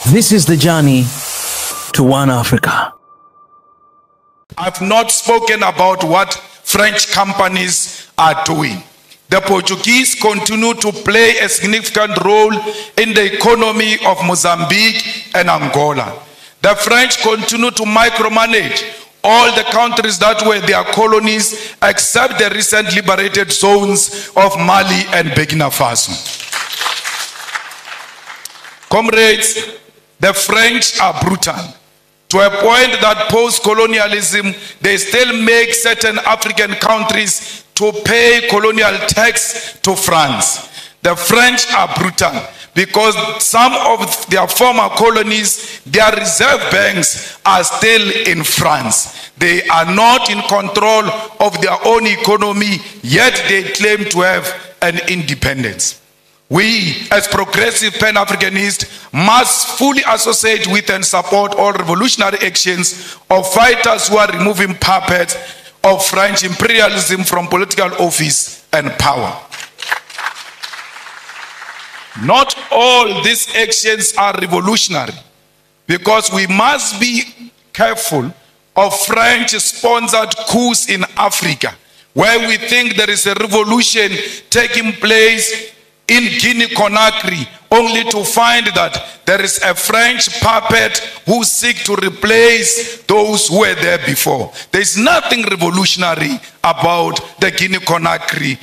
This is the journey to one Africa. I've not spoken about what French companies are doing. The Portuguese continue to play a significant role in the economy of Mozambique and Angola. The French continue to micromanage all the countries that were their colonies except the recent liberated zones of Mali and Burkina Faso. Comrades, the French are brutal. To a point that post-colonialism, they still make certain African countries to pay colonial tax to France. The French are brutal because some of their former colonies, their reserve banks are still in France. They are not in control of their own economy, yet they claim to have an independence. We, as progressive Pan-Africanists, must fully associate with and support all revolutionary actions of fighters who are removing puppets of French imperialism from political office and power. Not all these actions are revolutionary, because we must be careful of French-sponsored coups in Africa, where we think there is a revolution taking place in Guinea-Conakry, only to find that there is a French puppet who seeks to replace those who were there before. There is nothing revolutionary about the Guinea-Conakry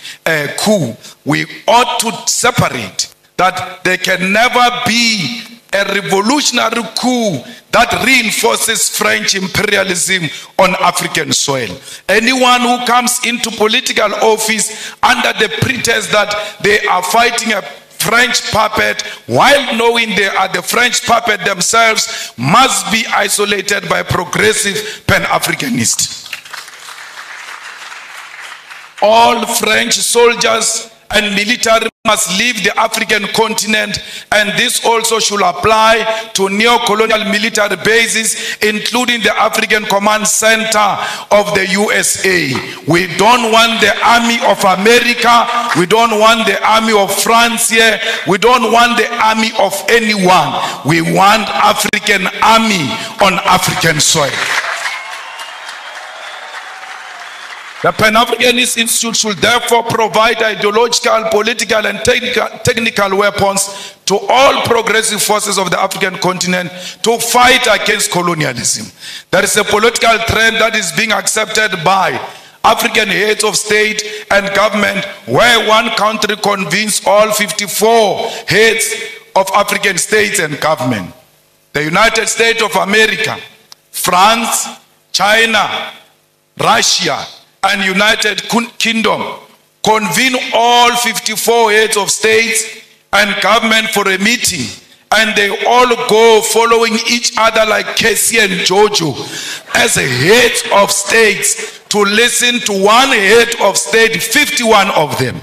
coup. We ought to separate that there can never be a revolutionary coup that reinforces French imperialism on African soil. Anyone who comes into political office under the pretense that they are fighting a French puppet while knowing they are the French puppet themselves must be isolated by progressive Pan-Africanists. All French soldiers and military must leave the African continent, and this also should apply to neo-colonial military bases, including the African Command Center of the USA. We don't want the army of America, we don't want the army of France here, we don't want the army of anyone. We want African army on African soil. The Pan-Africanist Institute should therefore provide ideological, political, and technical weapons to all progressive forces of the African continent to fight against colonialism. There is a political trend that is being accepted by African heads of state and government, where one country convenes all 54 heads of African states and government. The United States of America, France, China, Russia, and United Kingdom convene all 54 heads of states and government for a meeting, and they all go following each other like Casey and Jojo as heads of states to listen to one head of state, 51 of them.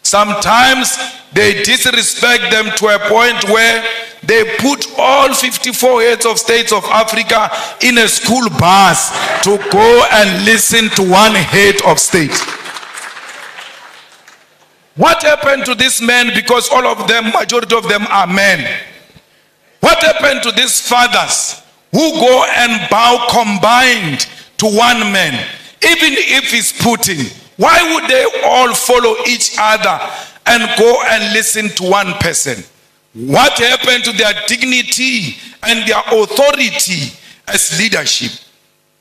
Sometimes they disrespect them to a point where they put all 54 heads of states of Africa in a school bus to go and listen to one head of state. What happened to these men? Because all of them, majority of them are men. What happened to these fathers who go and bow combined to one man? Even if he's Putin, why would they all follow each other and go and listen to one person? What happened to their dignity and their authority as leadership?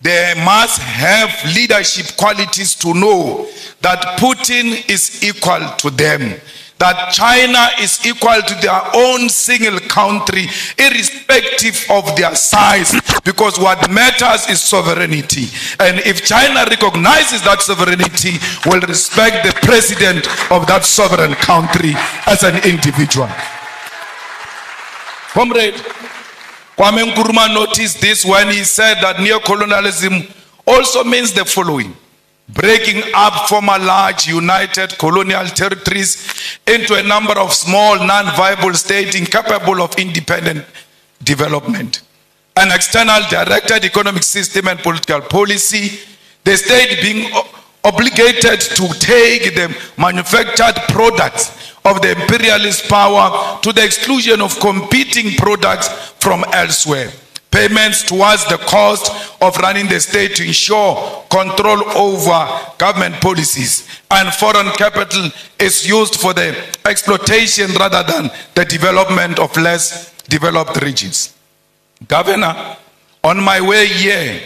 They must have leadership qualities to know that Putin is equal to them, that China is equal to their own single country, irrespective of their size, because what matters is sovereignty. And if China recognizes that sovereignty, will respect the president of that sovereign country as an individual. Comrade Kwame Nkrumah noticed this when he said that neocolonialism also means the following: breaking up former large united colonial territories into a number of small non-viable states incapable of independent development, an external directed economic system and political policy, the state being obligated to take the manufactured products of the imperialist power to the exclusion of competing products from elsewhere. Payments towards the cost of running the state to ensure control over government policies and foreign capital is used for the exploitation rather than the development of less developed regions. Governor, on my way here,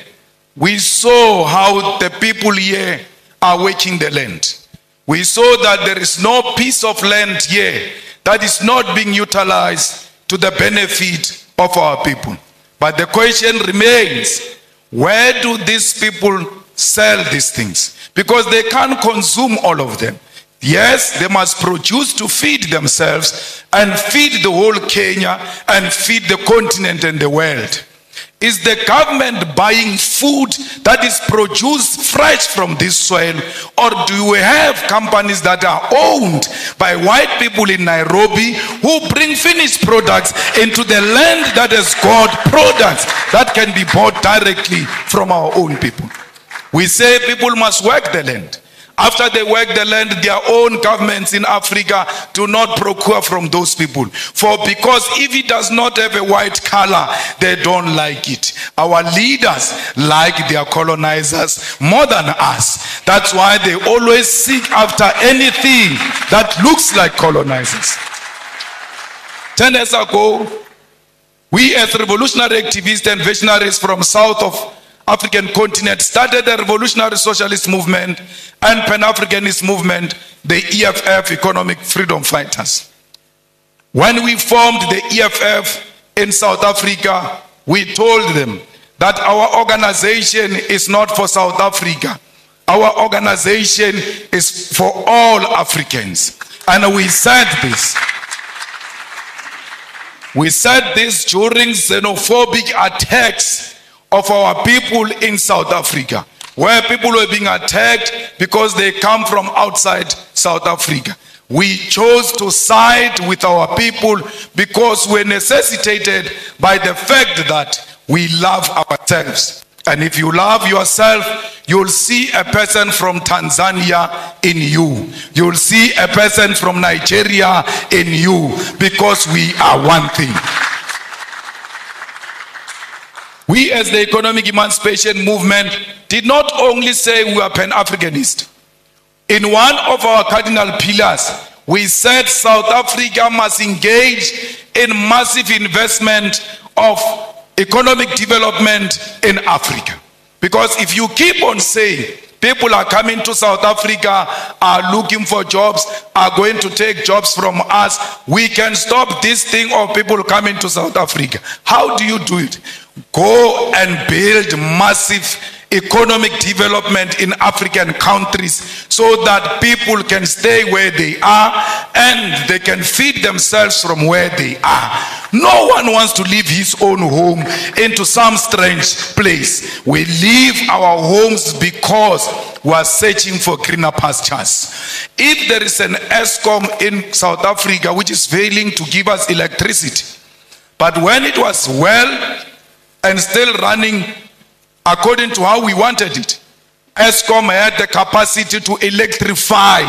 we saw how the people here are working the land. We saw that there is no piece of land here that is not being utilized to the benefit of our people. But the question remains, where do these people sell these things? Because they can't consume all of them. Yes, they must produce to feed themselves and feed the whole Kenya and feed the continent and the world. Is the government buying food that is produced fresh from this soil, or do we have companies that are owned by white people in Nairobi who bring finished products into the land that has got products that can be bought directly from our own people? We say people must work the land. After they work the land, their own governments in Africa do not procure from those people. Because if it does not have a white color, they don't like it. Our leaders like their colonizers more than us. That's why they always seek after anything that looks like colonizers. 10 years ago, we as revolutionary activists and visionaries from south of African continent started the revolutionary socialist movement and Pan-Africanist movement, the EFF, Economic Freedom Fighters. When we formed the EFF in South Africa, we told them that our organization is not for South Africa. Our organization is for all Africans. And we said this. We said this during xenophobic attacks of our people in South Africa, where people were being attacked because they come from outside South Africa. We chose to side with our people because we're necessitated by the fact that we love ourselves. And if you love yourself, you'll see a person from Tanzania in you. You'll see a person from Nigeria in you, because we are one thing. We as the economic emancipation movement did not only say we are Pan-Africanist. In one of our cardinal pillars, we said South Africa must engage in massive investment of economic development in Africa. Because if you keep on saying people are coming to South Africa, are looking for jobs, are going to take jobs from us, we can stop this thing of people coming to South Africa. How do you do it? Go and build massive economic development in African countries so that people can stay where they are and they can feed themselves from where they are. No one wants to leave his own home into some strange place. We leave our homes because we are searching for greener pastures. If there is an ESCOM in South Africa which is failing to give us electricity, but when it was well and still running according to how we wanted it, ESCOM had the capacity to electrify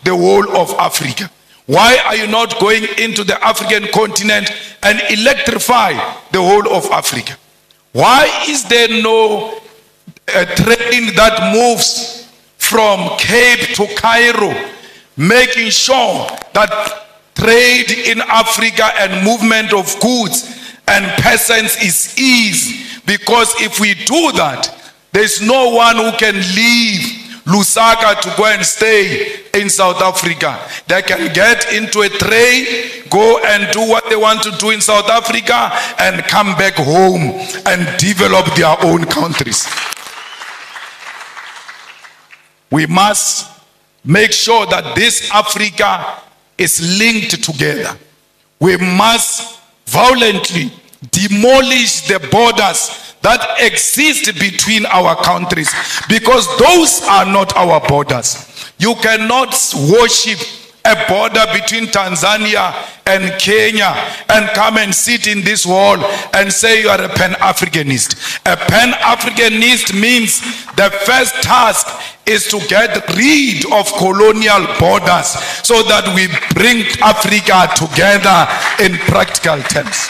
the whole of Africa. Why are you not going into the African continent and electrify the whole of Africa? Why is there no train that moves from Cape to Cairo, making sure that trade in Africa and movement of goods and peasants is easy? Because if we do that, there's no one who can leave Lusaka to go and stay in South Africa. They can get into a train, go and do what they want to do in South Africa, and come back home and develop their own countries. We must make sure that this Africa is linked together. We must violently demolish the borders that exist between our countries, because those are not our borders. You cannot worship a border between Tanzania and Kenya and come and sit in this hall and say you are a Pan-Africanist. A Pan-Africanist means the first task is to get rid of colonial borders so that we bring Africa together in practical terms.